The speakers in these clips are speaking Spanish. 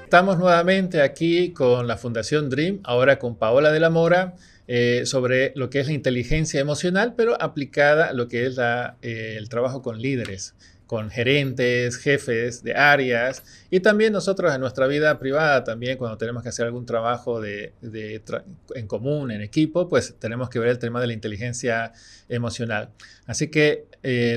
Estamos nuevamente aquí con la Fundación Dream, ahora con Paola de la Mora, sobre lo que es la inteligencia emocional, pero aplicada a lo que es el trabajo con líderes, con gerentes, jefes de áreas y también nosotros en nuestra vida privada, también cuando tenemos que hacer algún trabajo en común, en equipo, pues tenemos que ver el tema de la inteligencia emocional. Así que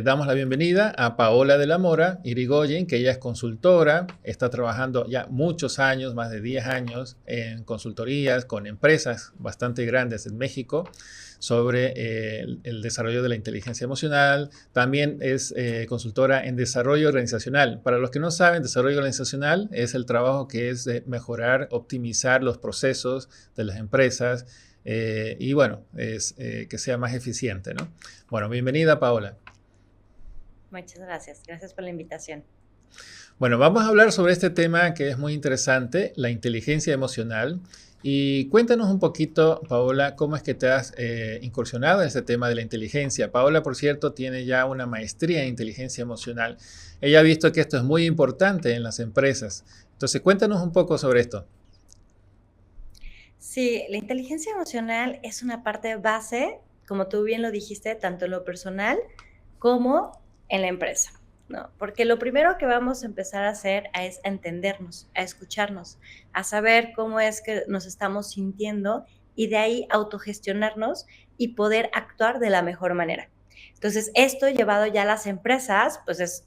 damos la bienvenida a Paola de la Mora Irigoyen, que ella es consultora, está trabajando ya muchos años, más de 10 años, en consultorías con empresas bastante grandes en México sobre el desarrollo de la inteligencia emocional. También es consultora en desarrollo organizacional. Para los que no saben, desarrollo organizacional es el trabajo que es de mejorar, optimizar los procesos de las empresas y bueno, es que sea más eficiente, ¿no? Bueno, bienvenida, Paola. Muchas gracias. Gracias por la invitación. Bueno, vamos a hablar sobre este tema que es muy interesante, la inteligencia emocional. Y cuéntanos un poquito, Paola, cómo es que te has incursionado en este tema de la inteligencia. Paola, por cierto, tiene ya una maestría en inteligencia emocional. Ella ha visto que esto es muy importante en las empresas. Entonces, cuéntanos un poco sobre esto. Sí, la inteligencia emocional es una parte base, como tú bien lo dijiste, tanto en lo personal como en la empresa, ¿no? Porque lo primero que vamos a empezar a hacer es a entendernos, a escucharnos, a saber cómo es que nos estamos sintiendo y de ahí autogestionarnos y poder actuar de la mejor manera. Entonces, esto llevado ya a las empresas, pues es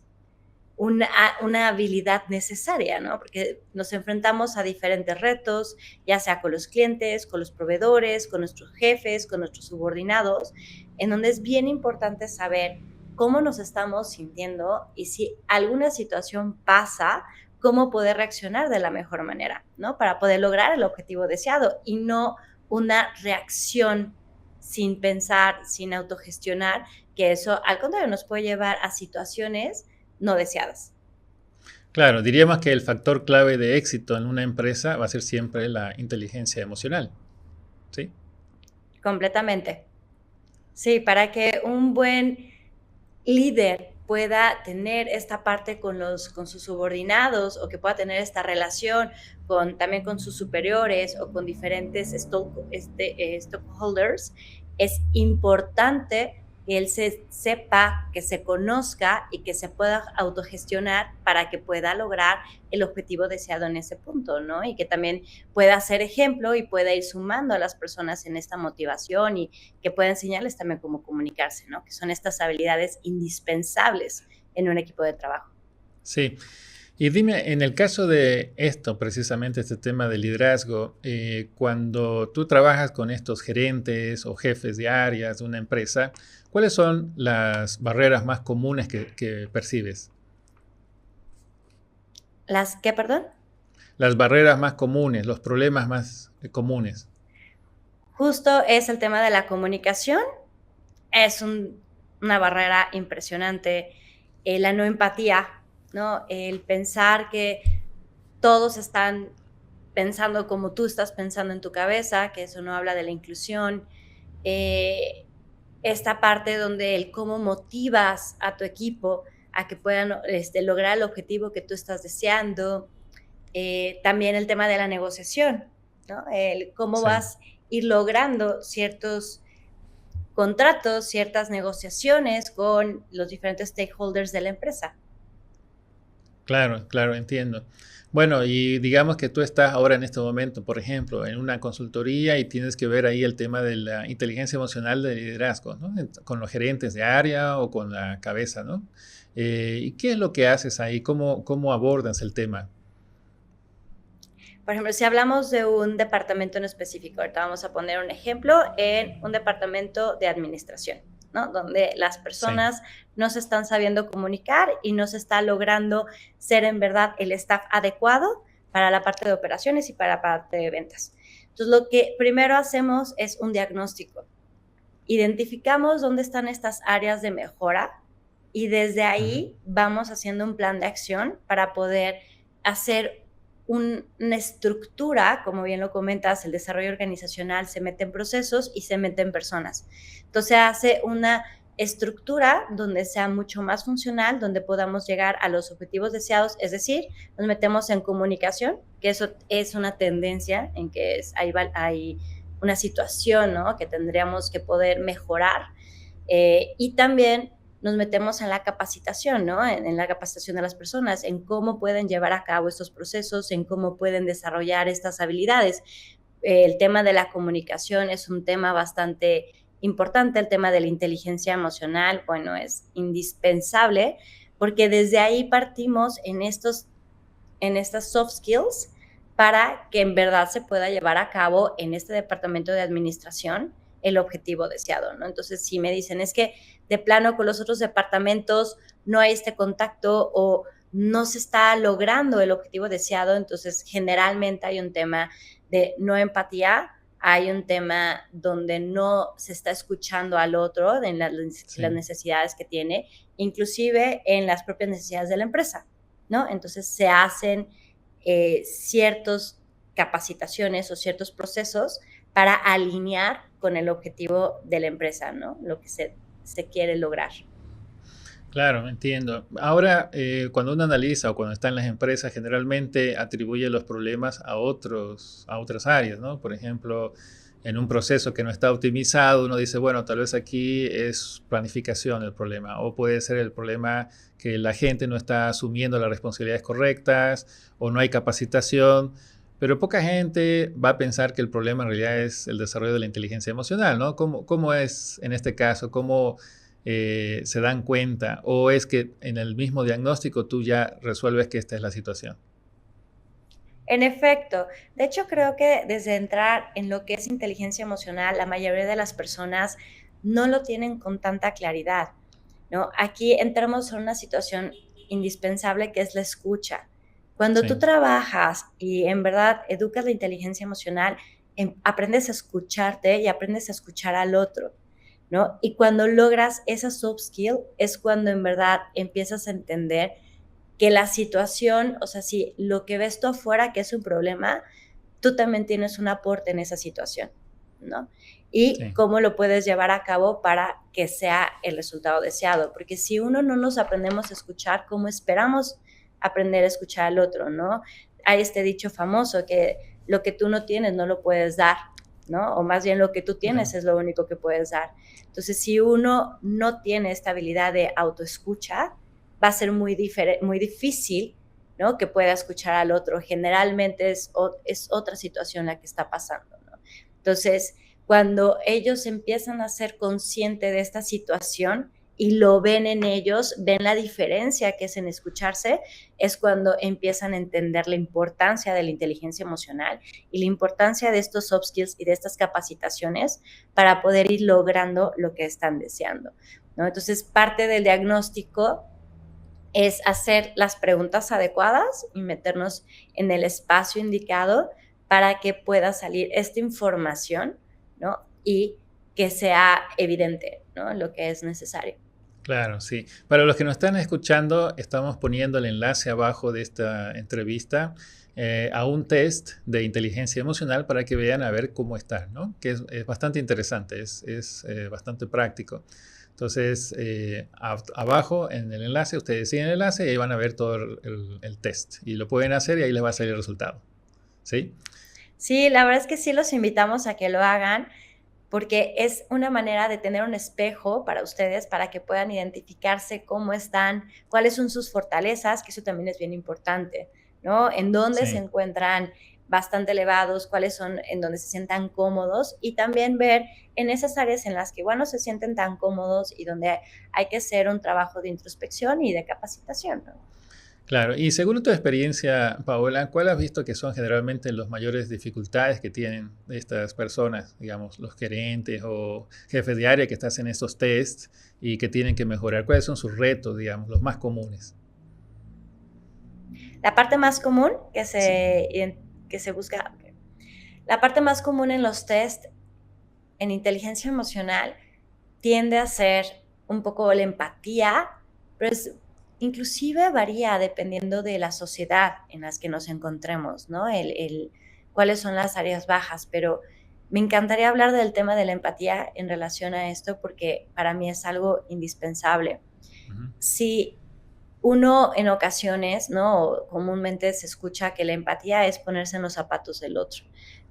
una habilidad necesaria, ¿no? Porque nos enfrentamos a diferentes retos, ya sea con los clientes, con los proveedores, con nuestros jefes, con nuestros subordinados, en donde es bien importante saber cómo nos estamos sintiendo y si alguna situación pasa, cómo poder reaccionar de la mejor manera, ¿no? Para poder lograr el objetivo deseado y no una reacción sin pensar, sin autogestionar, que eso al contrario nos puede llevar a situaciones no deseadas. Claro, diríamos que el factor clave de éxito en una empresa va a ser siempre la inteligencia emocional, ¿sí? Completamente. Sí, para que un buen líder pueda tener esta parte con sus subordinados o que pueda tener esta relación también con sus superiores o con diferentes stockholders, es importante que él sepa, que se conozca y que se pueda autogestionar para que pueda lograr el objetivo deseado en ese punto, ¿no? Y que también pueda ser ejemplo y pueda ir sumando a las personas en esta motivación y que pueda enseñarles también cómo comunicarse, ¿no? Que son estas habilidades indispensables en un equipo de trabajo. Sí. Y dime, en el caso de esto, precisamente este tema de liderazgo, cuando tú trabajas con estos gerentes o jefes de áreas de una empresa, ¿cuáles son las barreras más comunes que percibes? ¿Las qué, perdón? Las barreras más comunes, los problemas más comunes. Justo es el tema de la comunicación. Es una barrera impresionante. La no empatía, ¿no? El pensar que todos están pensando como tú estás pensando en tu cabeza, que eso no habla de la inclusión. Eh, Esta parte donde el cómo motivas a tu equipo a que puedan lograr el objetivo que tú estás deseando. También el tema de la negociación, ¿no? El cómo Sí, vas a ir logrando ciertos contratos, ciertas negociaciones con los diferentes stakeholders de la empresa. claro, claro, entiendo. Bueno, y digamos que tú estás ahora en este momento, por ejemplo, en una consultoría y tienes que ver ahí el tema de la inteligencia emocional de liderazgo, ¿no? Con los gerentes de área o con la cabeza, ¿no? ¿Y qué es lo que haces ahí? ¿Cómo abordas el tema? Por ejemplo, si hablamos de un departamento en específico, ahorita vamos a poner un ejemplo en un departamento de administración, ¿no? Donde las Sí, personas no se están sabiendo comunicar y no se está logrando ser en verdad el staff adecuado para la parte de operaciones y para la parte de ventas. Entonces, lo que primero hacemos es un diagnóstico. Identificamos dónde están estas áreas de mejora y desde ujú, ahí vamos haciendo un plan de acción para poder hacer una estructura, como bien lo comentas, el desarrollo organizacional se mete en procesos y se mete en personas. Entonces hace una estructura donde sea mucho más funcional, donde podamos llegar a los objetivos deseados, es decir, nos metemos en comunicación, que eso es una tendencia en que hay una situación, ¿no?, que tendríamos que poder mejorar, y también nos metemos en la capacitación, ¿no?, en la capacitación de las personas, en cómo pueden llevar a cabo estos procesos, en cómo pueden desarrollar estas habilidades. El tema de la comunicación es un tema bastante importante, el tema de la inteligencia emocional, bueno, es indispensable, porque desde ahí partimos en estas soft skills para que en verdad se pueda llevar a cabo en este departamento de administración el objetivo deseado, ¿no? Entonces, si me dicen, es que de plano con los otros departamentos no hay este contacto o no se está logrando el objetivo deseado, entonces generalmente hay un tema de no empatía, hay un tema donde no se está escuchando al otro en las Sí. necesidades que tiene, inclusive en las propias necesidades de la empresa, ¿no? Entonces se hacen ciertas capacitaciones o ciertos procesos para alinear con el objetivo de la empresa, ¿no? Lo que se quiere lograr. Claro, entiendo. Ahora, cuando uno analiza o cuando está en las empresas, generalmente atribuye los problemas a otras áreas, ¿no? Por ejemplo, en un proceso que no está optimizado, uno dice, bueno, tal vez aquí es planificación el problema, o puede ser el problema que la gente no está asumiendo las responsabilidades correctas, o no hay capacitación, pero poca gente va a pensar que el problema en realidad es el desarrollo de la inteligencia emocional, ¿no? ¿Cómo es en este caso? ¿Cómo se dan cuenta? ¿O es que en el mismo diagnóstico tú ya resuelves que esta es la situación? En efecto, de hecho creo que desde entrar en lo que es inteligencia emocional, la mayoría de las personas no lo tienen con tanta claridad, ¿no? Aquí entramos en una situación indispensable que es la escucha. Cuando tú Sí, trabajas y en verdad educas la inteligencia emocional, aprendes a escucharte y aprendes a escuchar al otro, ¿no? Y cuando logras esa soft skill es cuando en verdad empiezas a entender que la situación, o sea, si lo que ves tú afuera que es un problema, tú también tienes un aporte en esa situación, ¿no? Y sí, cómo lo puedes llevar a cabo para que sea el resultado deseado, porque si uno no nos aprendemos a escuchar, ¿cómo esperamos aprender a escuchar al otro, no? Hay este dicho famoso que lo que tú no tienes no lo puedes dar, ¿no? O más bien lo que tú tienes claro. es lo único que puedes dar. Entonces, si uno no tiene esta habilidad de autoescucha, va a ser muy difícil, ¿no?, que pueda escuchar al otro. Generalmente es otra situación la que está pasando, ¿no? Entonces, cuando ellos empiezan a ser conscientes de esta situación y lo ven en ellos, ven la diferencia que es en escucharse, es cuando empiezan a entender la importancia de la inteligencia emocional y la importancia de estos soft skills y de estas capacitaciones para poder ir logrando lo que están deseando, ¿no? Entonces, parte del diagnóstico es hacer las preguntas adecuadas y meternos en el espacio indicado para que pueda salir esta información, ¿no? Y que sea evidente, ¿no?, lo que es necesario. Claro, sí. Para los que nos están escuchando, estamos poniendo el enlace abajo de esta entrevista a un test de inteligencia emocional para que vean a ver cómo están, ¿no? Que es bastante interesante, es bastante práctico. Entonces, abajo en el enlace, ustedes siguen el enlace y ahí van a ver todo el test. Y lo pueden hacer y ahí les va a salir el resultado. ¿Sí? Sí, la verdad es que sí los invitamos a que lo hagan, porque es una manera de tener un espejo para ustedes, para que puedan identificarse cómo están, cuáles son sus fortalezas, que eso también es bien importante, ¿no? En dónde se Sí. encuentran bastante elevados, cuáles son en donde se sientan cómodos y también ver en esas áreas en las que igual no se sienten tan cómodos y donde hay que hacer un trabajo de introspección y de capacitación, ¿no? Claro, y según tu experiencia, Paola, ¿cuál has visto que son generalmente las mayores dificultades que tienen estas personas, digamos, los gerentes o jefes de área que están en estos tests y que tienen que mejorar? ¿Cuáles son sus retos, digamos, los más comunes? La parte más común Sí, que se busca, la parte más común en los test en inteligencia emocional tiende a ser un poco la empatía, pero inclusive varía dependiendo de la sociedad en las que nos encontremos, ¿no? Cuáles son las áreas bajas, pero Me encantaría hablar del tema de la empatía en relación a esto porque para mí es algo indispensable. Ujú. Si uno en ocasiones, ¿no? Comúnmente se escucha que la empatía es ponerse en los zapatos del otro,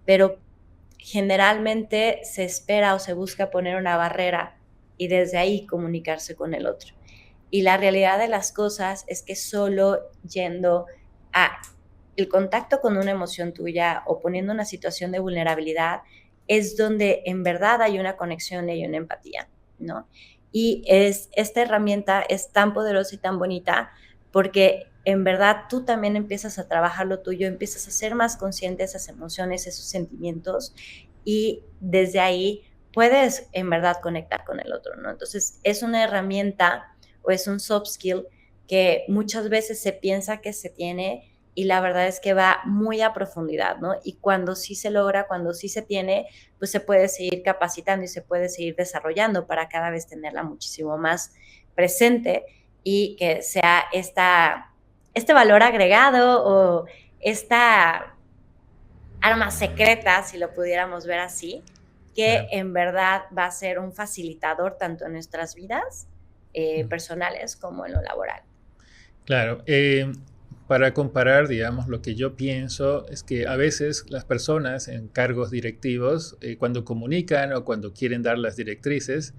pero generalmente se espera o se busca poner una barrera y desde ahí comunicarse con el otro. Y la realidad de las cosas es que solo yendo a el contacto con una emoción tuya o poniendo una situación de vulnerabilidad es donde en verdad hay una conexión y una empatía, ¿no? Y esta herramienta es tan poderosa y tan bonita porque en verdad tú también empiezas a trabajar lo tuyo, empiezas a ser más consciente de esas emociones, esos sentimientos y desde ahí puedes en verdad conectar con el otro, ¿no? Entonces es una herramienta o es un soft skill que muchas veces se piensa que se tiene y la verdad es que va muy a profundidad, ¿no? Y cuando sí se logra, cuando sí se tiene, pues se puede seguir capacitando y se puede seguir desarrollando para cada vez tenerla muchísimo más presente y que sea este valor agregado o esta arma secreta, si lo pudiéramos ver así, que Claro. en verdad va a ser un facilitador tanto en nuestras vidas Mm. personales como en lo laboral. Claro, para comparar, digamos, lo que yo pienso es que a veces las personas en cargos directivos, cuando comunican o cuando quieren dar las directrices,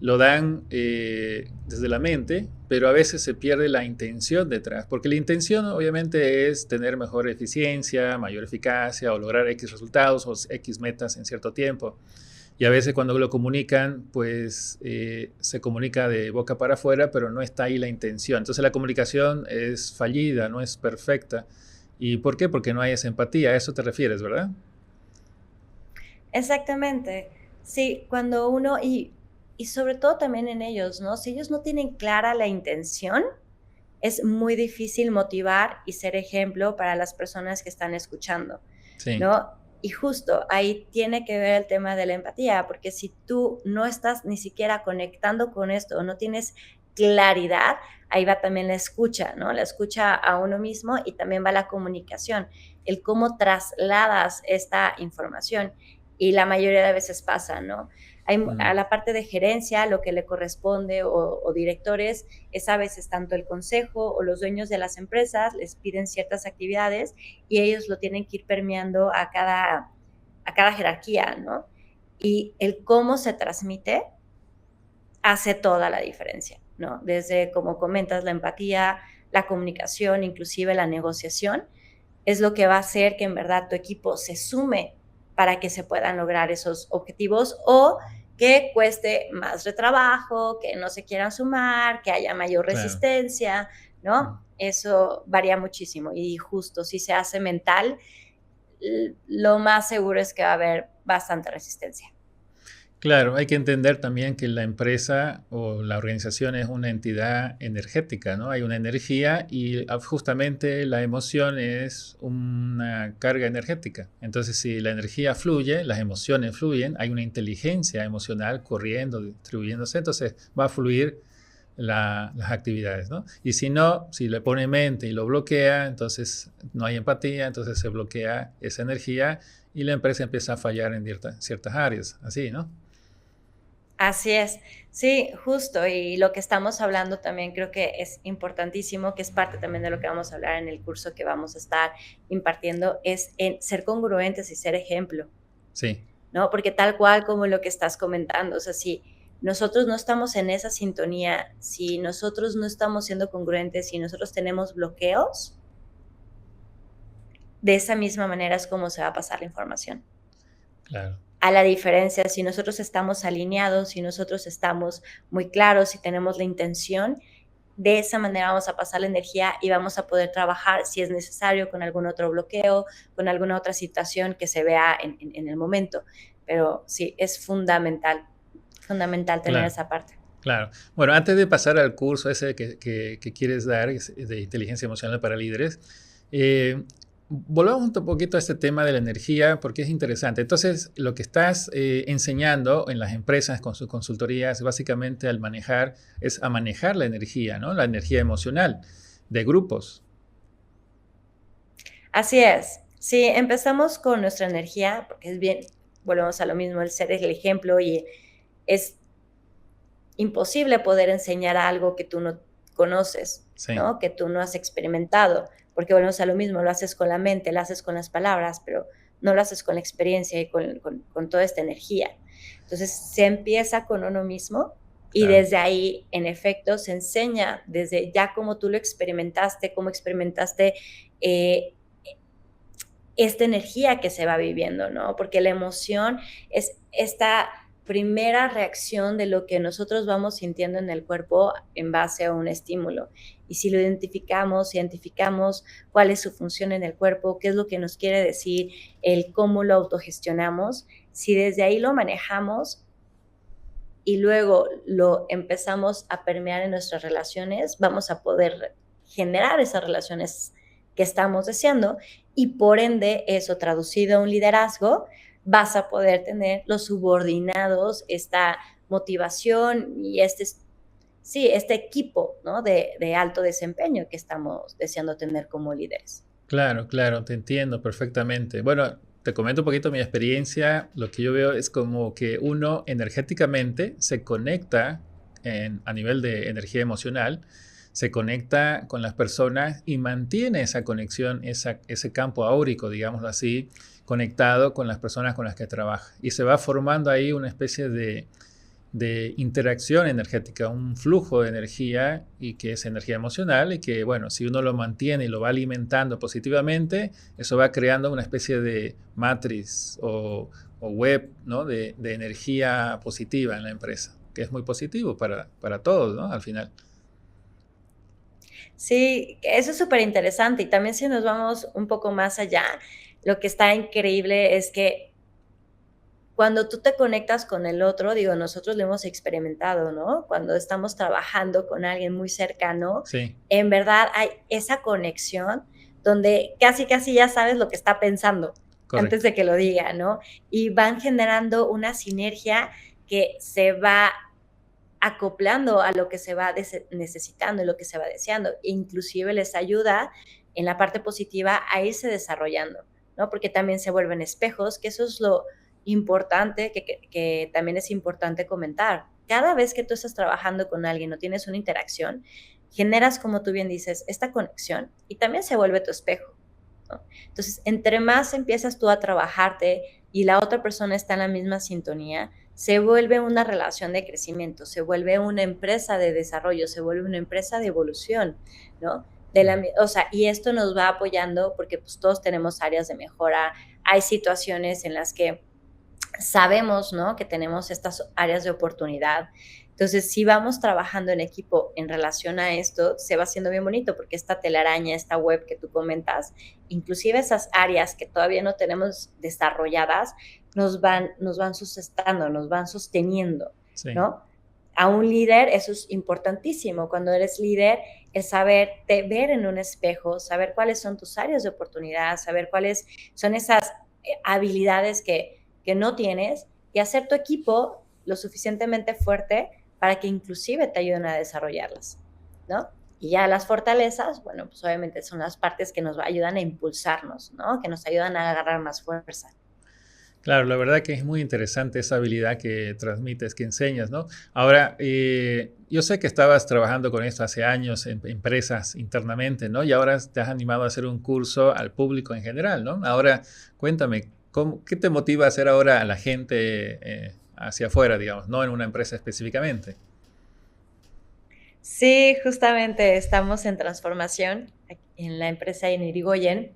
lo dan desde la mente, pero a veces se pierde la intención detrás, porque la intención obviamente es tener mejor eficiencia, mayor eficacia o lograr X resultados o X metas en cierto tiempo. Y a veces cuando lo comunican, pues se comunica de boca para afuera, pero no está ahí la intención. Entonces la comunicación es fallida, no es perfecta. ¿Y por qué? Porque no hay esa empatía. A eso te refieres, ¿verdad? Exactamente. Sí, cuando uno, y sobre todo también en ellos, ¿no? Si ellos no tienen clara la intención, es muy difícil motivar y ser ejemplo para las personas que están escuchando, Sí, ¿no? Y justo ahí tiene que ver el tema de la empatía, porque si tú no estás ni siquiera conectando con esto o no tienes claridad, ahí va también la escucha, ¿no? La escucha a uno mismo y también va la comunicación, el cómo trasladas esta información. Y la mayoría de veces pasa, ¿no? A mm, la parte de gerencia, lo que le corresponde o directores, es a veces tanto el consejo o los dueños de las empresas les piden ciertas actividades y ellos lo tienen que ir permeando a cada jerarquía, ¿no? Y el cómo se transmite hace toda la diferencia, ¿no? Desde, como comentas, la empatía, la comunicación, inclusive la negociación, es lo que va a hacer que en verdad tu equipo se sume para que se puedan lograr esos objetivos o que cueste más de trabajo, que no se quieran sumar, que haya mayor claro. resistencia, Mm. ¿no? Eso varía muchísimo y justo si se hace mental, lo más seguro es que va a haber bastante resistencia. Claro, hay que entender también que la empresa o la organización es una entidad energética, ¿no? Hay una energía y justamente la emoción es una carga energética. Entonces, si la energía fluye, las emociones fluyen, hay una inteligencia emocional corriendo, distribuyéndose, entonces va a fluir las actividades, ¿no? Y si no, si le pone mente y lo bloquea, entonces no hay empatía, entonces se bloquea esa energía y la empresa empieza a fallar en ciertas áreas, así, ¿no? Así es. Sí, justo. Y lo que estamos hablando también creo que es importantísimo, que es parte también de lo que vamos a hablar en el curso que vamos a estar impartiendo, es en ser congruentes y ser ejemplo, Sí. ¿no? Porque tal cual como lo que estás comentando, o sea, si nosotros no estamos en esa sintonía, si nosotros no estamos siendo congruentes, si nosotros tenemos bloqueos, de esa misma manera es como se va a pasar la información. Claro, A la diferencia, si nosotros estamos alineados, si nosotros estamos muy claros, si tenemos la intención, de esa manera vamos a pasar la energía y vamos a poder trabajar si es necesario con algún otro bloqueo, con alguna otra situación que se vea en el momento. Pero sí, es fundamental tener claro, esa parte. claro. Bueno, antes de pasar al curso ese que quieres dar de inteligencia emocional para líderes, eh, volvamos un poquito a este tema de la energía porque es interesante. Entonces, lo que estás enseñando en las empresas con sus consultorías, básicamente al manejar, es a manejar la energía, ¿no? La energía emocional de grupos. Así es. Sí, empezamos con nuestra energía, porque es bien, volvemos a lo mismo, el ser el ejemplo y es imposible poder enseñar algo que tú no conoces, Sí, ¿no? Que tú no has experimentado, porque volvemos a lo mismo, lo haces con la mente, lo haces con las palabras, pero no lo haces con la experiencia y con toda esta energía. Entonces se empieza con uno mismo y claro. desde ahí, en efecto, se enseña desde ya cómo tú lo experimentaste, cómo experimentaste eh, esta energía que se va viviendo, ¿no? Porque la emoción es esta primera reacción de lo que nosotros vamos sintiendo en el cuerpo en base a un estímulo. Y si lo identificamos cuál es su función en el cuerpo, qué es lo que nos quiere decir, el cómo lo autogestionamos, si desde ahí lo manejamos y luego lo empezamos a permear en nuestras relaciones, vamos a poder generar esas relaciones que estamos deseando y por ende eso traducido a un liderazgo, vas a poder tener los subordinados, esta motivación y sí, este equipo, ¿no? de alto desempeño que estamos deseando tener como líderes. Claro, claro, te entiendo perfectamente. Bueno, te comento un poquito mi experiencia. Lo que yo veo es como que uno energéticamente se conecta a nivel de energía emocional, se conecta con las personas y mantiene esa conexión, ese campo áurico, digámoslo así, conectado con las personas con las que trabaja. Y se va formando ahí una especie de interacción energética, un flujo de energía y que es energía emocional y que, bueno, si uno lo mantiene y lo va alimentando positivamente, eso va creando una especie de matriz o web, ¿no? de energía positiva en la empresa, que es muy positivo para todos, ¿no? Al final. Sí, eso es súper interesante y también si nos vamos un poco más allá, lo que está increíble es que cuando tú te conectas con el otro, digo, nosotros lo hemos experimentado, ¿no? Cuando estamos trabajando con alguien muy cercano, Sí, en verdad hay esa conexión donde casi, casi ya sabes lo que está pensando antes correcto. de que lo diga, ¿no? Y van generando una sinergia que se va acoplando a lo que se va necesitando y lo que se va deseando. E inclusive les ayuda en la parte positiva a irse desarrollando, ¿no? Porque también se vuelven espejos, que eso es lo importante, que también es importante comentar. Cada vez que tú estás trabajando con alguien o tienes una interacción, generas, como tú bien dices, esta conexión y también se vuelve tu espejo, ¿no? Entonces, entre más empiezas tú a trabajarte y la otra persona está en la misma sintonía, se vuelve una relación de crecimiento, se vuelve una empresa de desarrollo, se vuelve una empresa de evolución, ¿no? O sea, y esto nos va apoyando porque pues todos tenemos áreas de mejora, hay situaciones en las que sabemos, ¿no? Que tenemos estas áreas de oportunidad. Entonces, si vamos trabajando en equipo en relación a esto, se va haciendo bien bonito porque esta telaraña, esta web que tú comentas, inclusive esas áreas que todavía no tenemos desarrolladas, nos van sustentando, nos van sosteniendo, Sí, ¿no? A un líder eso es importantísimo. Cuando eres líder, es saberte ver en un espejo, saber cuáles son tus áreas de oportunidad, saber cuáles son esas habilidades que no tienes y hacer tu equipo lo suficientemente fuerte para que inclusive te ayuden a desarrollarlas, ¿no? Y ya las fortalezas, bueno, pues obviamente son las partes que nos ayudan a impulsarnos, ¿no? Que nos ayudan a agarrar más fuerza. claro, la verdad que es muy interesante esa habilidad que transmites, que enseñas, ¿no? Ahora, yo sé que estabas trabajando con esto hace años en empresas internamente, ¿no? Y ahora te has animado a hacer un curso al público en general, ¿no? Ahora, cuéntame, ¿qué te motiva a hacer ahora a la gente hacia afuera, digamos, no en una empresa específicamente? Sí, justamente estamos en transformación en la empresa en Irigoyen.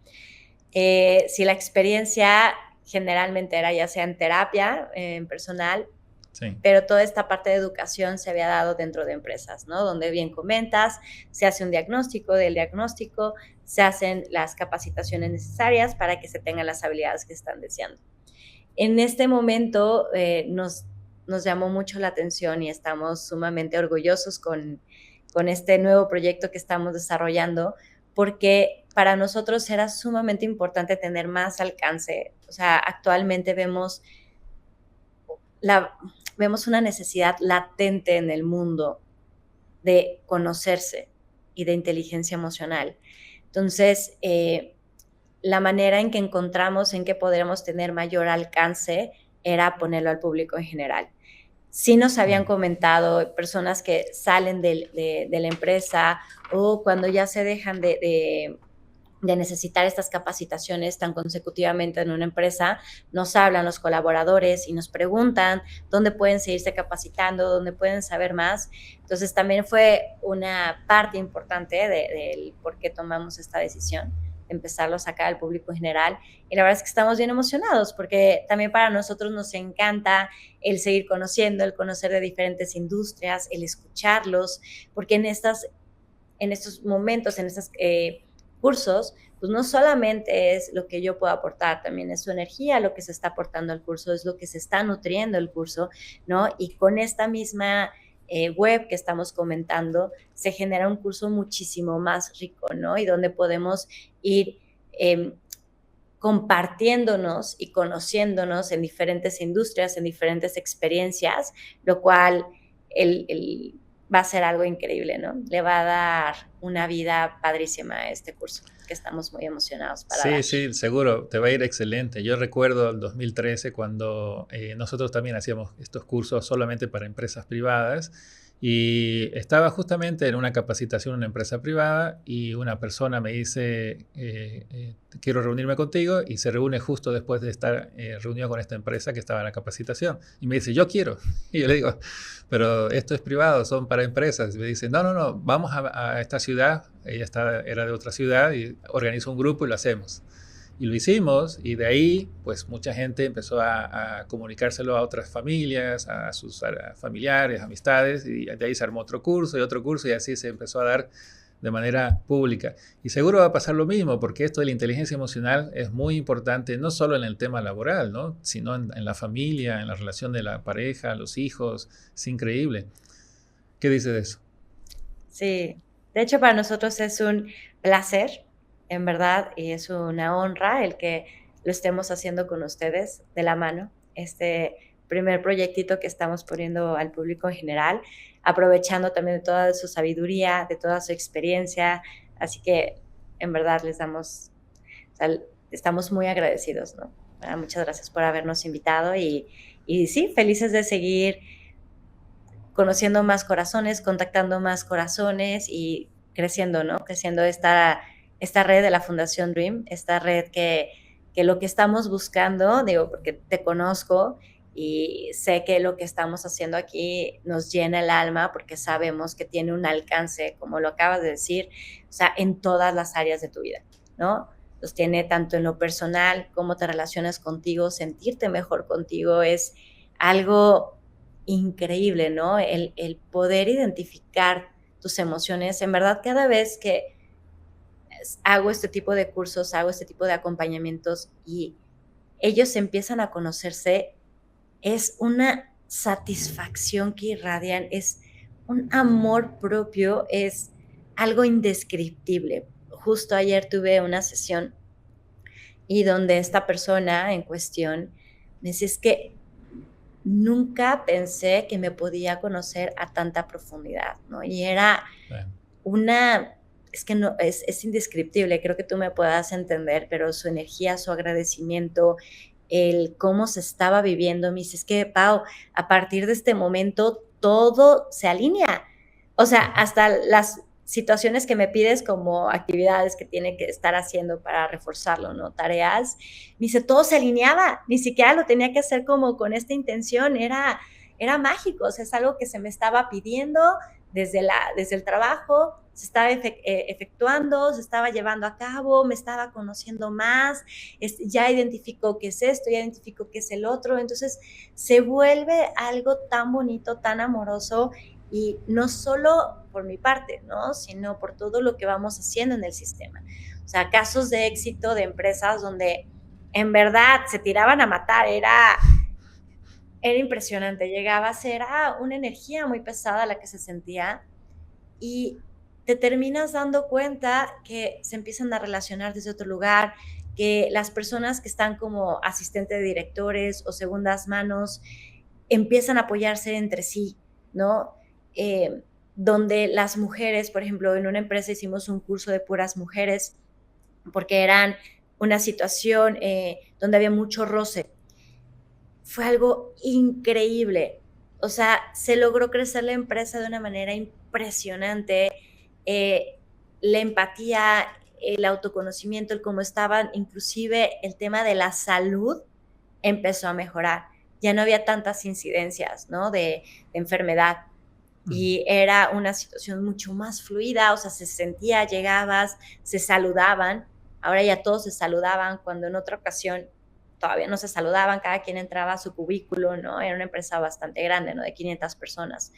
Si la experiencia generalmente era ya sea en terapia, en personal, Sí, pero toda esta parte de educación se había dado dentro de empresas, ¿no? Donde bien comentas, se hace un diagnóstico, del diagnóstico se hacen las capacitaciones necesarias para que se tengan las habilidades que están deseando. En este momento nos llamó mucho la atención y estamos sumamente orgullosos con este nuevo proyecto que estamos desarrollando, porque para nosotros era sumamente importante tener más alcance. O sea, actualmente la, vemos una necesidad latente en el mundo de conocerse y de inteligencia emocional. Entonces, la manera en que encontramos en que podremos tener mayor alcance era ponerlo al público en general. Sí nos habían comentado personas que salen de la empresa o cuando ya se dejan de necesitar estas capacitaciones tan consecutivamente en una empresa, nos hablan los colaboradores y nos preguntan dónde pueden seguirse capacitando, dónde pueden saber más. Entonces también fue una parte importante del por qué tomamos esta decisión, de empezarlo a sacar al público en general. Y la verdad es que estamos bien emocionados porque también para nosotros nos encanta el seguir conociendo, el conocer de diferentes industrias, el escucharlos, porque en estos momentos, en estos cursos, pues no solamente es lo que yo puedo aportar, también es su energía lo que se está aportando al curso, es lo que se está nutriendo el curso, ¿no? Y con esta misma web que estamos comentando, se genera un curso muchísimo más rico, ¿no? Y donde podemos ir compartiéndonos y conociéndonos en diferentes industrias, en diferentes experiencias, lo cual va a ser algo increíble, ¿no? Le va a dar una vida padrísima a este curso, que estamos muy emocionados para Sí, dar. sí, seguro, te va a ir excelente. Yo recuerdo el 2013 cuando nosotros también hacíamos estos cursos solamente para empresas privadas y estaba justamente en una capacitación en una empresa privada y una persona me dice, quiero reunirme contigo y se reúne justo después de estar reunido con esta empresa que estaba en la capacitación y me dice, yo quiero. Y yo le digo, pero esto es privado, son para empresas. Y me dice, no, no, no, vamos a esta ciudad. Ella era de otra ciudad y organizó un grupo y lo hacemos. Y lo hicimos y de ahí pues mucha gente empezó a comunicárselo a otras familias, a sus familiares, amistades y de ahí se armó otro curso y así se empezó a dar de manera pública. Y seguro va a pasar lo mismo porque esto de la inteligencia emocional es muy importante no solo en el tema laboral, ¿no? Sino en la familia, en la relación de la pareja, los hijos. Es increíble. ¿Qué dice de eso? Sí, de hecho para nosotros es un placer, en verdad, y es una honra el que lo estemos haciendo con ustedes de la mano, este primer proyectito que estamos poniendo al público en general, aprovechando también de toda su sabiduría, de toda su experiencia, así que en verdad les damos, o sea, estamos muy agradecidos, ¿no? Muchas gracias por habernos invitado y sí, felices de seguir conociendo más corazones, contactando más corazones y creciendo, ¿no? Creciendo esta red de la Fundación Dream, esta red que lo que estamos buscando, digo, porque te conozco y sé que lo que estamos haciendo aquí nos llena el alma porque sabemos que tiene un alcance, como lo acabas de decir, o sea, en todas las áreas de tu vida, ¿no? Los tiene tanto en lo personal, cómo te relacionas contigo, sentirte mejor contigo, es algo increíble, ¿no? El poder identificar tus emociones. En verdad, cada vez que hago este tipo de cursos, hago este tipo de acompañamientos y ellos empiezan a conocerse, es una satisfacción que irradian, es un amor propio, es algo indescriptible. Justo ayer tuve una sesión y donde esta persona en cuestión me dice, es que nunca pensé que me podía conocer a tanta profundidad, ¿no? Y era Bueno, una, es que no, es indescriptible, creo que tú me puedas entender, pero su energía, su agradecimiento, el cómo se estaba viviendo, me dice, es que, Pau, a partir de este momento todo se alinea. O sea, hasta las situaciones que me pides como actividades que tiene que estar haciendo para reforzarlo, ¿no? Tareas, me dice, todo se alineaba, ni siquiera lo tenía que hacer como con esta intención, era mágico, o sea, es algo que se me estaba pidiendo desde el trabajo, se estaba efectuando, se estaba llevando a cabo, me estaba conociendo más, ya identificó qué es esto, ya identificó qué es el otro, entonces se vuelve algo tan bonito, tan amoroso y no solo por mi parte, ¿no? Sino por todo lo que vamos haciendo en el sistema. O sea, casos de éxito de empresas donde en verdad se tiraban a matar, era impresionante, llegaba a ser una energía muy pesada la que se sentía y te terminas dando cuenta que se empiezan a relacionar desde otro lugar, que las personas que están como asistentes de directores o segundas manos empiezan a apoyarse entre sí, ¿no? Donde las mujeres, por ejemplo, en una empresa hicimos un curso de puras mujeres porque eran una situación donde había mucho roce. fue algo increíble. O sea, se logró crecer la empresa de una manera impresionante. Eh, la empatía, el autoconocimiento, el cómo estaban, inclusive el tema de la salud empezó a mejorar. Ya no había tantas incidencias, ¿no? De enfermedad. Mm. Y era una situación mucho más fluida, o sea, se sentía, llegabas, se saludaban, ahora ya todos se saludaban, cuando en otra ocasión todavía no se saludaban, cada quien entraba a su cubículo, ¿no? Era una empresa bastante grande, ¿no? De 500 personas.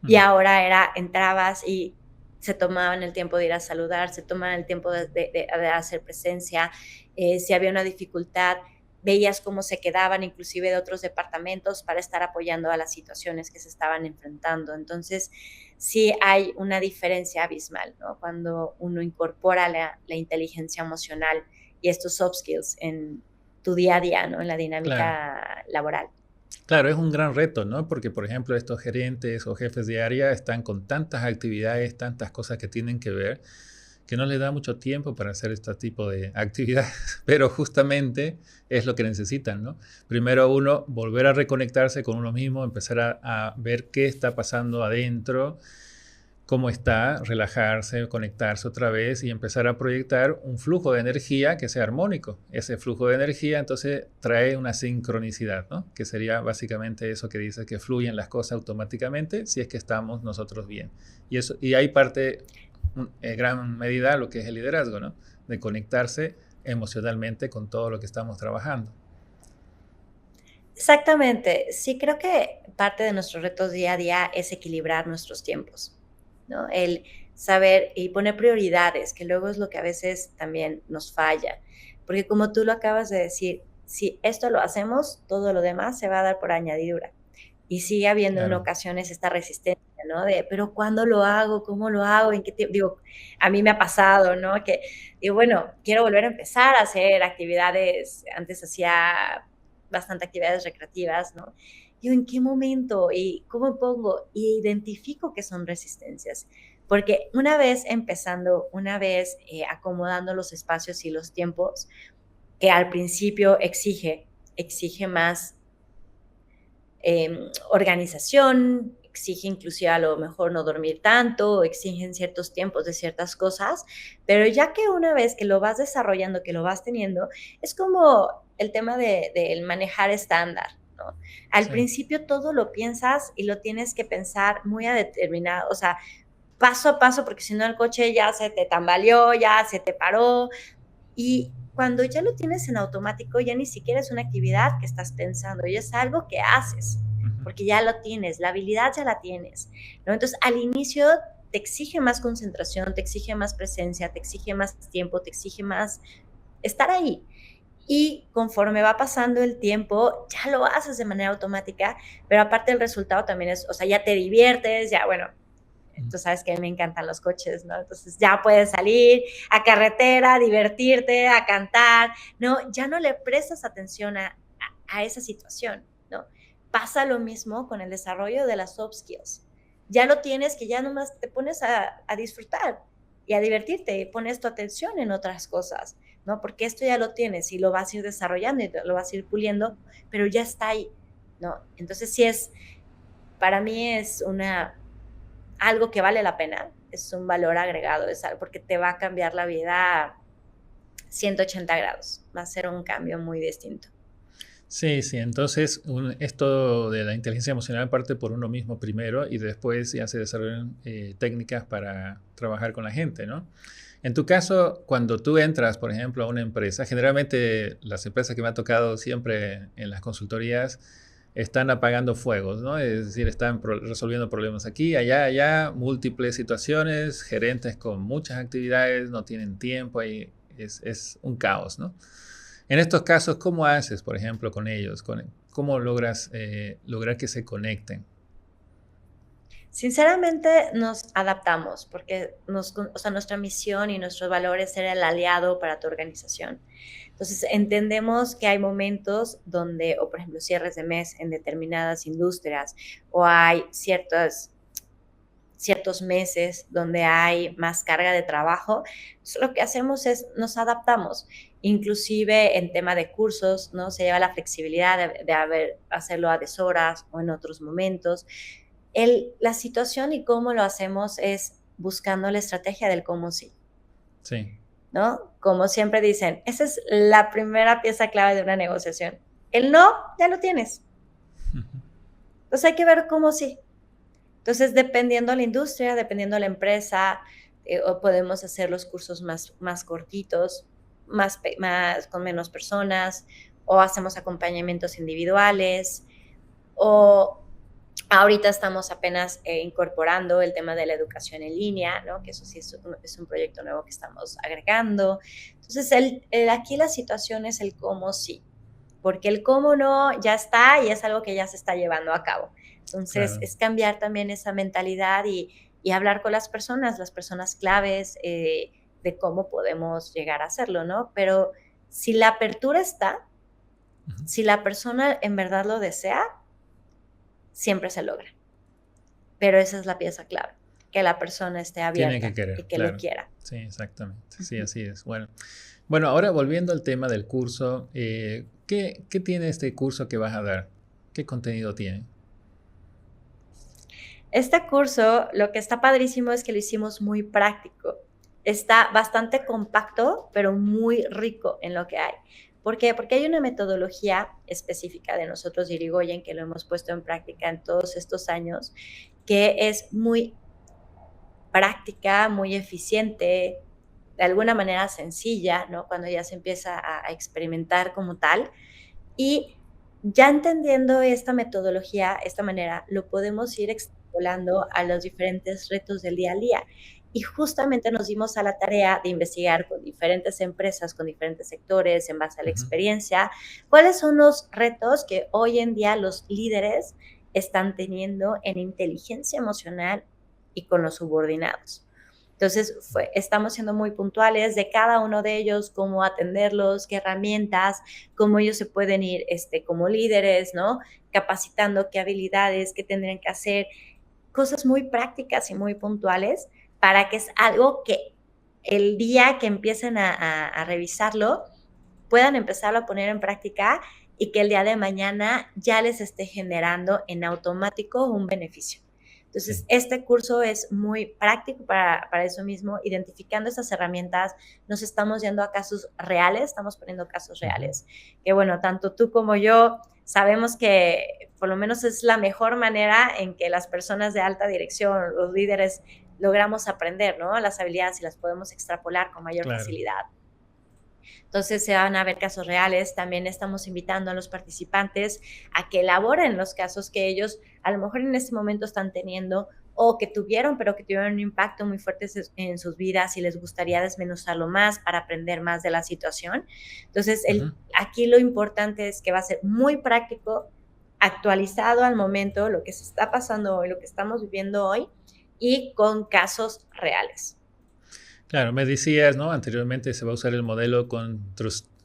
Y Mm. ahora era, entrabas y se tomaban el tiempo de ir a saludar, se tomaban el tiempo de hacer presencia, si había una dificultad, veías cómo se quedaban inclusive de otros departamentos para estar apoyando a las situaciones que se estaban enfrentando. Entonces, sí hay una diferencia abismal, ¿no? Cuando uno incorpora la inteligencia emocional y estos soft skills en tu día a día, ¿no? En la Claro. dinámica laboral. Claro, es un gran reto, ¿no? Porque, por ejemplo, estos gerentes o jefes de área están con tantas actividades, tantas cosas que tienen que ver, que no les da mucho tiempo para hacer este tipo de actividades, pero justamente es lo que necesitan, ¿no? Primero uno volver a reconectarse con uno mismo, empezar a ver qué está pasando adentro, cómo está, relajarse, conectarse otra vez y empezar a proyectar un flujo de energía que sea armónico. Ese flujo de energía entonces trae una sincronicidad, ¿no? Que sería básicamente eso que dice que fluyen las cosas automáticamente si es que estamos nosotros bien. Y ahí parte en gran medida lo que es el liderazgo, ¿no? De conectarse emocionalmente con todo lo que estamos trabajando. Exactamente. Sí, creo que parte de nuestros retos día a día es equilibrar nuestros tiempos, ¿no? El saber y poner prioridades, que luego es lo que a veces también nos falla. Porque como tú lo acabas de decir, si esto lo hacemos, todo lo demás se va a dar por añadidura. Y sigue habiendo en Claro. ocasiones esta resistencia, ¿no? De, pero ¿cuándo lo hago? ¿Cómo lo hago? ¿En qué tiempo? Digo, a mí me ha pasado, ¿no? Que digo, bueno, quiero volver a empezar a hacer actividades. Antes hacía bastante actividades recreativas, ¿no? Digo, ¿en qué momento? ¿Y cómo pongo? Y identifico que son resistencias. Porque una vez empezando, una vez acomodando los espacios y los tiempos, que al principio exige más organización, exige inclusive a lo mejor no dormir tanto, exigen ciertos tiempos de ciertas cosas, pero ya que una vez que lo vas desarrollando, que lo vas teniendo, es como el tema del manejar estándar, ¿no? Al Sí. principio todo lo piensas y lo tienes que pensar muy a determinado, o sea, paso a paso, porque si no el coche ya se te tambaleó, ya se te paró, y cuando ya lo tienes en automático, ya ni siquiera es una actividad que estás pensando, ya es algo que haces, Ujú. porque ya lo tienes, la habilidad ya la tienes, ¿no? Entonces, al inicio te exige más concentración, te exige más presencia, te exige más tiempo, te exige más estar ahí. Y conforme va pasando el tiempo, ya lo haces de manera automática, pero aparte el resultado también es, o sea, ya te diviertes, ya, bueno, Mm. tú sabes que a mí me encantan los coches, ¿no? Entonces ya puedes salir a carretera, divertirte, a cantar, ¿no? Ya no le prestas atención a esa situación, ¿no? Pasa lo mismo con el desarrollo de las soft skills. Ya lo tienes que ya nomás te pones a disfrutar y a divertirte y pones tu atención en otras cosas, ¿no? Porque esto ya lo tienes y lo vas a ir desarrollando y lo vas a ir puliendo, pero ya está ahí, ¿no? Entonces sí es, para mí es algo que vale la pena, es un valor agregado, es algo porque te va a cambiar la vida a 180 grados, va a ser un cambio muy distinto. Sí, sí, entonces esto de la inteligencia emocional parte por uno mismo primero y después ya se desarrollan técnicas para trabajar con la gente, ¿no? En tu caso, cuando tú entras, por ejemplo, a una empresa, generalmente las empresas que me ha tocado siempre en las consultorías están apagando fuegos, ¿no? Es decir, están resolviendo problemas aquí, allá, allá, múltiples situaciones, gerentes con muchas actividades, no tienen tiempo, ahí es un caos, ¿no? En estos casos, ¿cómo haces, por ejemplo, con ellos? ¿Cómo logras lograr que se conecten? Sinceramente nos adaptamos porque o sea, nuestra misión y nuestros valores ser el aliado para tu organización. Entonces, entendemos que hay momentos donde, o por ejemplo, cierres de mes en determinadas industrias, o hay ciertos meses donde hay más carga de trabajo, lo que hacemos es nos adaptamos inclusive en tema de cursos, ¿no? Se lleva la flexibilidad hacerlo a deshoras o en otros momentos. La situación y cómo lo hacemos es buscando la estrategia del cómo sí. Sí. ¿No? Como siempre dicen, esa es la primera pieza clave de una negociación. El no, ya lo tienes. Entonces hay que ver cómo sí. Entonces, dependiendo de la industria, dependiendo de la empresa, o podemos hacer los cursos más cortitos, con menos personas, o hacemos acompañamientos individuales, o ahorita estamos apenas incorporando el tema de la educación en línea, ¿no? Que eso sí es un proyecto nuevo que estamos agregando. Entonces, aquí la situación es el cómo sí, porque el cómo no ya está y es algo que ya se está llevando a cabo. Entonces, Claro. es cambiar también esa mentalidad y hablar con las personas claves de cómo podemos llegar a hacerlo, ¿no? Pero si la apertura está, si la persona en verdad lo desea, siempre se logra. Pero esa es la pieza clave, que la persona esté Tiene que abierta y querer, que lo claro. quiera. Sí, exactamente. Sí, así es. Bueno, ahora volviendo al tema del curso, ¿qué tiene este curso que vas a dar? ¿Qué contenido tiene? Este curso, lo que está padrísimo es que lo hicimos muy práctico. Está bastante compacto, pero muy rico en lo que hay. ¿Por qué? Porque hay una metodología específica de nosotros, Irigoyen, que lo hemos puesto en práctica en todos estos años, que es muy práctica, muy eficiente, de alguna manera sencilla, ¿no? Cuando ya se empieza a experimentar como tal. Y ya entendiendo esta metodología, esta manera, lo podemos ir extrapolando a los diferentes retos del día a día. Y justamente nos dimos a la tarea de investigar con diferentes empresas, con diferentes sectores, en base a la Ujú. experiencia, cuáles son los retos que hoy en día los líderes están teniendo en inteligencia emocional y con los subordinados. Entonces, estamos siendo muy puntuales de cada uno de ellos, cómo atenderlos, qué herramientas, cómo ellos se pueden ir como líderes, ¿no? Capacitando, qué habilidades, qué tendrían que hacer, cosas muy prácticas y muy puntuales para que es algo que el día que empiecen a revisarlo, puedan empezarlo a poner en práctica y que el día de mañana ya les esté generando en automático un beneficio. Entonces, Sí. este curso es muy práctico para eso mismo, identificando esas herramientas, nos estamos yendo a casos reales, estamos poniendo casos Ujú. reales, que bueno, tanto tú como yo sabemos que por lo menos es la mejor manera en que las personas de alta dirección, los líderes, logramos aprender, ¿no? Las habilidades y las podemos extrapolar con mayor Claro. facilidad. Entonces se van a ver casos reales. También estamos invitando a los participantes a que elaboren los casos que ellos a lo mejor en este momento están teniendo o que tuvieron, pero que tuvieron un impacto muy fuerte en sus vidas y les gustaría desmenuzarlo más para aprender más de la situación. Entonces, Ujú. aquí lo importante es que va a ser muy práctico, actualizado al momento, lo que se está pasando hoy, lo que estamos viviendo hoy y con casos reales. Claro, me decías, ¿no? Anteriormente se va a usar el modelo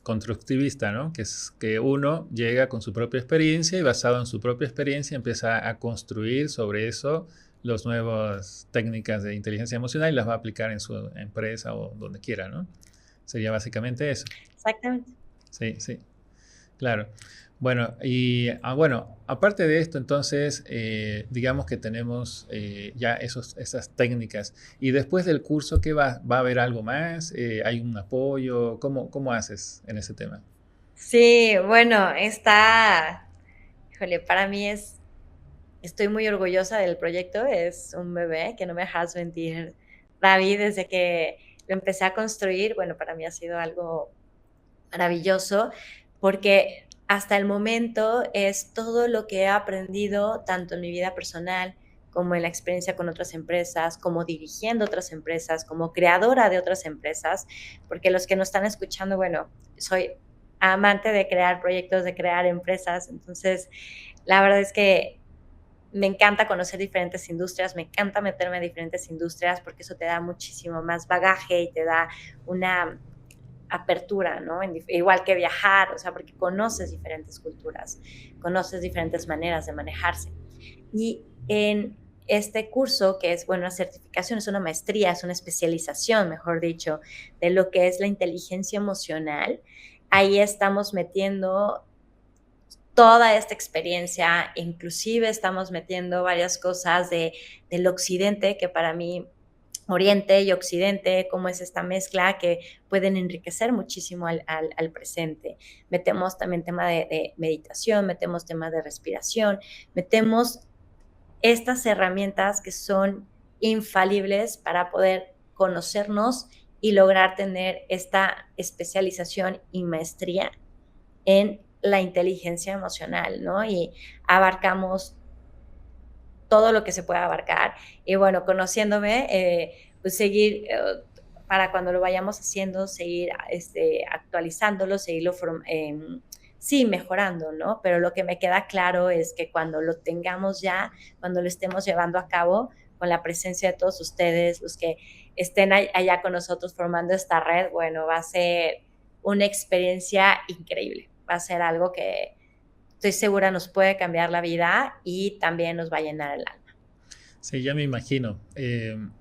constructivista, ¿no? Que es que uno llega con su propia experiencia y basado en su propia experiencia empieza a construir sobre eso las nuevas técnicas de inteligencia emocional y las va a aplicar en su empresa o donde quiera, ¿no? Sería básicamente eso. Exactamente. Sí, sí. Claro. Bueno, bueno, aparte de esto, entonces, digamos que tenemos ya esas técnicas. Y después del curso, ¿qué va a haber algo más? ¿Hay un apoyo? ¿Cómo haces en ese tema? Sí, bueno, híjole, para mí estoy muy orgullosa del proyecto, es un bebé que no me dejas mentir, David, desde que lo empecé a construir, bueno, para mí ha sido algo maravilloso, porque hasta el momento es todo lo que he aprendido, tanto en mi vida personal como en la experiencia con otras empresas, como dirigiendo otras empresas, como creadora de otras empresas, porque los que nos están escuchando, bueno, soy amante de crear proyectos, de crear empresas, entonces la verdad es que me encanta conocer diferentes industrias, me encanta meterme a diferentes industrias porque eso te da muchísimo más bagaje y te da una apertura, ¿no? Igual que viajar, o sea, porque conoces diferentes culturas, conoces diferentes maneras de manejarse. Y este curso, que es, bueno, una certificación, es una maestría, es una especialización, mejor dicho, de lo que es la inteligencia emocional, ahí estamos metiendo toda esta experiencia, inclusive estamos metiendo varias cosas del occidente, que para mí Oriente y Occidente, cómo es esta mezcla que pueden enriquecer muchísimo al presente. Metemos también tema de meditación, metemos temas de respiración, metemos estas herramientas que son infalibles para poder conocernos y lograr tener esta especialización y maestría en la inteligencia emocional, ¿no? Y abarcamos todo lo que se pueda abarcar. Y bueno, conociéndome, pues seguir, para cuando lo vayamos haciendo, seguir actualizándolo, seguirlo sí, mejorando, ¿no? Pero lo que me queda claro es que cuando lo tengamos ya, cuando lo estemos llevando a cabo, con la presencia de todos ustedes, los que estén allá con nosotros formando esta red, bueno, va a ser una experiencia increíble. Va a ser algo que estoy segura nos puede cambiar la vida y también nos va a llenar el alma. Sí, ya me imagino.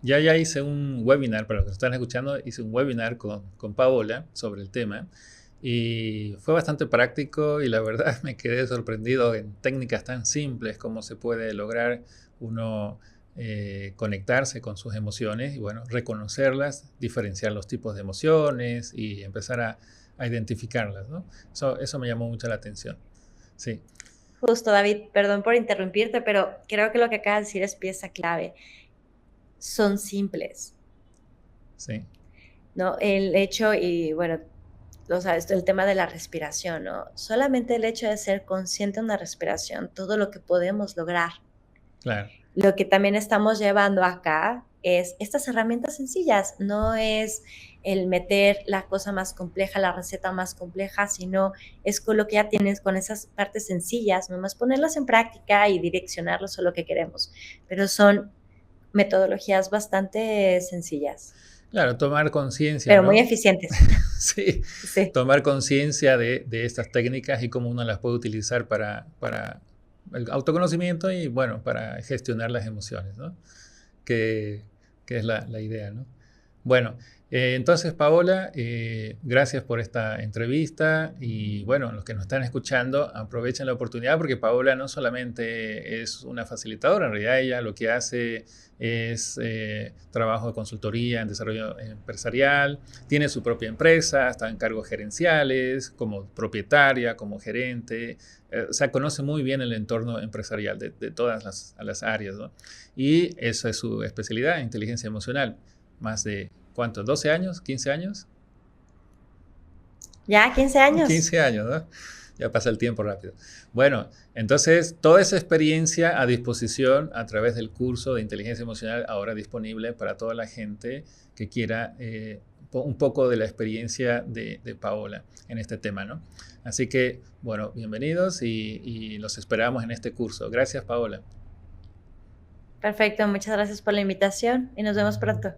Ya hice un webinar, para los que están escuchando, hice un webinar con Paola sobre el tema y fue bastante práctico y la verdad me quedé sorprendido en técnicas tan simples como se puede lograr uno conectarse con sus emociones y bueno, reconocerlas, diferenciar los tipos de emociones y empezar a identificarlas, ¿no? Eso me llamó mucho la atención. Sí, Justo, David, perdón por interrumpirte, pero creo que lo que acabas de decir es pieza clave. Son simples, sí, ¿no? El hecho, y bueno, lo sabes, el tema de la respiración, ¿no? Solamente el hecho de ser consciente de una respiración, todo lo que podemos lograr. claro. Lo que también estamos llevando acá es estas herramientas sencillas, no es el meter la cosa más compleja, la receta más compleja, sino es con lo que ya tienes, con esas partes sencillas, nomás ponerlas en práctica y direccionarlos a lo que queremos. Pero son metodologías bastante sencillas, Claro, tomar conciencia, pero muy ¿no? eficientes. Sí, Sí. tomar conciencia de estas técnicas y cómo uno las puede utilizar para el autoconocimiento y, bueno, para gestionar las emociones, ¿no? Que, que es la idea, ¿no? Bueno, entonces, Paola, gracias por esta entrevista y, bueno, los que nos están escuchando, aprovechen la oportunidad porque Paola no solamente es una facilitadora, en realidad ella lo que hace es trabajo de consultoría en desarrollo empresarial, tiene su propia empresa, está en cargos gerenciales, como propietaria, como gerente, o sea, conoce muy bien el entorno empresarial de todas las áreas, ¿no? Y esa es su especialidad, inteligencia emocional. Más de, ¿cuántos? ¿12 años? ¿15 años? Ya, 15 años. 15 años, ¿no? Ya pasa el tiempo rápido. Bueno, entonces toda esa experiencia a disposición a través del curso de inteligencia emocional ahora disponible para toda la gente que quiera un poco de la experiencia de Paola en este tema, ¿no? Así que, bueno, bienvenidos y los esperamos en este curso. Gracias, Paola. Perfecto, muchas gracias por la invitación y nos vemos pronto.